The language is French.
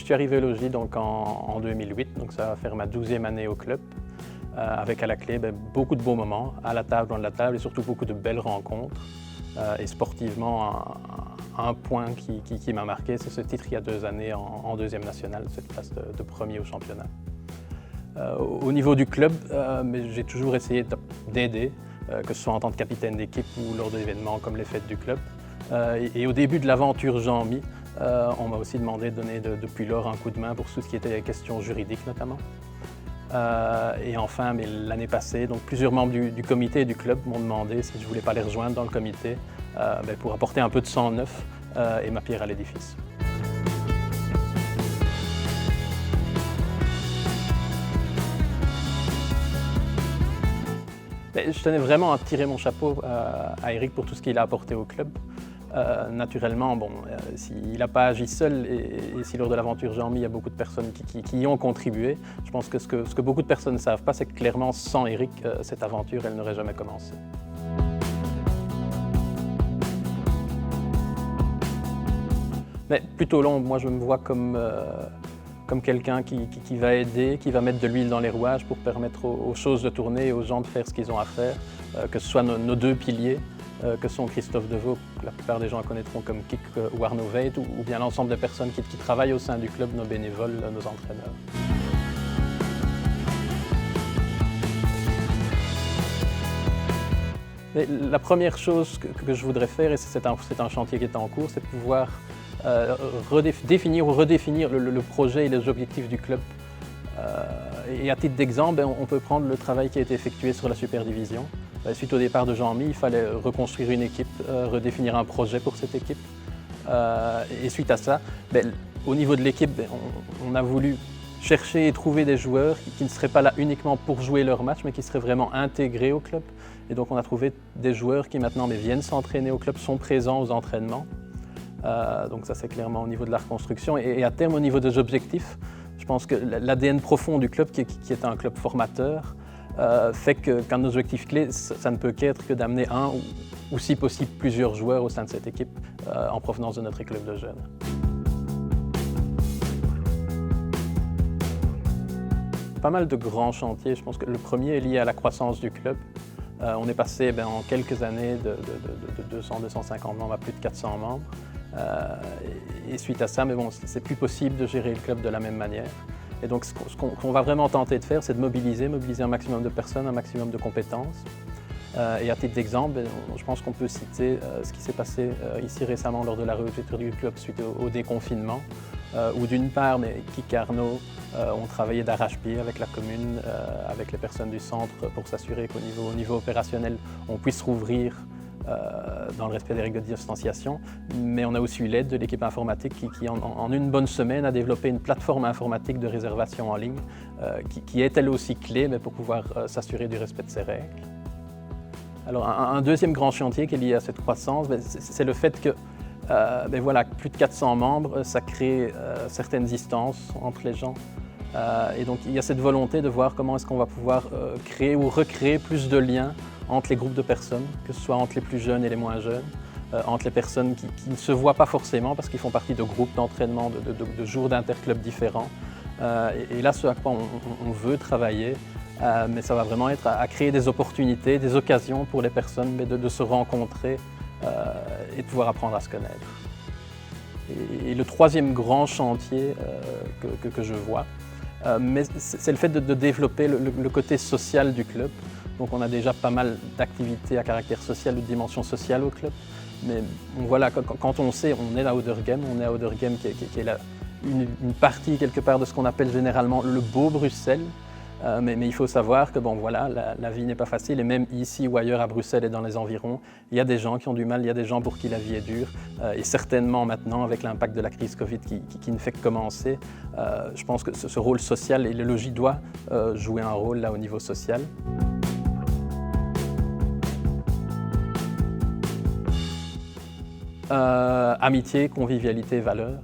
suis arrivé au logis donc en 2008, donc ça va faire ma 12e année au club, avec à la clé beaucoup de beaux moments, à la table, dans la table, et surtout beaucoup de belles rencontres. Et sportivement, un point qui m'a marqué, c'est ce titre il y a 2 années en deuxième nationale, cette place de premier au championnat. Au niveau du club, j'ai toujours essayé d'aider, que ce soit en tant que capitaine d'équipe ou lors d'événements comme les fêtes du club. Et au début de l'aventure Jean-Mi, on m'a aussi demandé de donner depuis lors un coup de main pour tout ce qui était questions juridiques notamment. Et enfin, l'année passée, donc plusieurs membres du comité et du club m'ont demandé si je ne voulais pas les rejoindre dans le comité pour apporter un peu de sang neuf et ma pierre à l'édifice. Je tenais vraiment à tirer mon chapeau à Eric pour tout ce qu'il a apporté au club. Naturellement, s'il n'a pas agi seul et si lors de l'aventure Jean-Mi, il y a beaucoup de personnes qui y ont contribué, je pense que ce que beaucoup de personnes ne savent pas, c'est que clairement, sans Eric, cette aventure, elle n'aurait jamais commencé. Mais plutôt long, moi je me vois comme quelqu'un qui va aider, qui va mettre de l'huile dans les rouages pour permettre aux choses de tourner et aux gens de faire ce qu'ils ont à faire, que ce soit nos 2 piliers, que sont Christophe Deveau, que la plupart des gens connaîtront comme Kik ou Arnaud Veit, ou bien l'ensemble des personnes qui travaillent au sein du club, nos bénévoles, nos entraîneurs. Et la première chose que je voudrais faire, et c'est un chantier qui est en cours, c'est de pouvoir définir ou redéfinir le projet et les objectifs du club. Et à titre d'exemple, on peut prendre le travail qui a été effectué sur la Superdivision. Suite au départ de Jean-Mi, il fallait reconstruire une équipe, redéfinir un projet pour cette équipe. Et suite à ça, au niveau de l'équipe, on a voulu chercher et trouver des joueurs qui ne seraient pas là uniquement pour jouer leur match, mais qui seraient vraiment intégrés au club. Et donc on a trouvé des joueurs qui maintenant viennent s'entraîner au club, sont présents aux entraînements. Donc ça c'est clairement au niveau de la reconstruction. Et à terme, au niveau des objectifs, je pense que l'ADN profond du club, qui est un club formateur, fait qu'un de nos objectifs clés, ça ne peut qu'être que d'amener un ou si possible plusieurs joueurs au sein de cette équipe en provenance de notre club de jeunes. Pas mal de grands chantiers. Je pense que le premier est lié à la croissance du club. On est passé en quelques années de 200-250 membres à plus de 400 membres. Et suite à ça, c'est plus possible de gérer le club de la même manière. Et donc ce qu'on va vraiment tenter de faire, c'est de mobiliser un maximum de personnes, un maximum de compétences. Et à titre d'exemple, je pense qu'on peut citer ce qui s'est passé ici récemment lors de la réouverture du club suite au déconfinement, où d'une part, Kik et Arnaud ont travaillé d'arrache-pied avec la commune, avec les personnes du centre pour s'assurer qu'au niveau opérationnel, on puisse rouvrir dans le respect des règles de distanciation, mais on a aussi eu l'aide de l'équipe informatique qui en une bonne semaine a développé une plateforme informatique de réservation en ligne qui est elle aussi clé pour pouvoir s'assurer du respect de ces règles. Alors un deuxième grand chantier qui est lié à cette croissance, c'est le fait que plus de 400 membres, ça crée certaines distances entre les gens. Et donc il y a cette volonté de voir comment est-ce qu'on va pouvoir créer ou recréer plus de liens entre les groupes de personnes, que ce soit entre les plus jeunes et les moins jeunes, entre les personnes qui ne se voient pas forcément parce qu'ils font partie de groupes d'entraînement, de jours d'interclubs différents. Et là, ce à quoi on veut travailler, mais ça va vraiment être à créer des opportunités, des occasions pour les personnes de se rencontrer et de pouvoir apprendre à se connaître. Et le troisième grand chantier que je vois, c'est le fait de développer le côté social du club. Donc on a déjà pas mal d'activités à caractère social ou de dimension sociale au club. Mais voilà, quand on sait, on est à Ouderghem, qui est une partie quelque part de ce qu'on appelle généralement le beau Bruxelles. Mais il faut savoir que la vie n'est pas facile et même ici ou ailleurs à Bruxelles et dans les environs, il y a des gens qui ont du mal, il y a des gens pour qui la vie est dure. Et certainement maintenant, avec l'impact de la crise Covid qui ne fait que commencer, je pense que ce rôle social et le logis doit jouer un rôle là au niveau social. Amitié, convivialité, valeurs.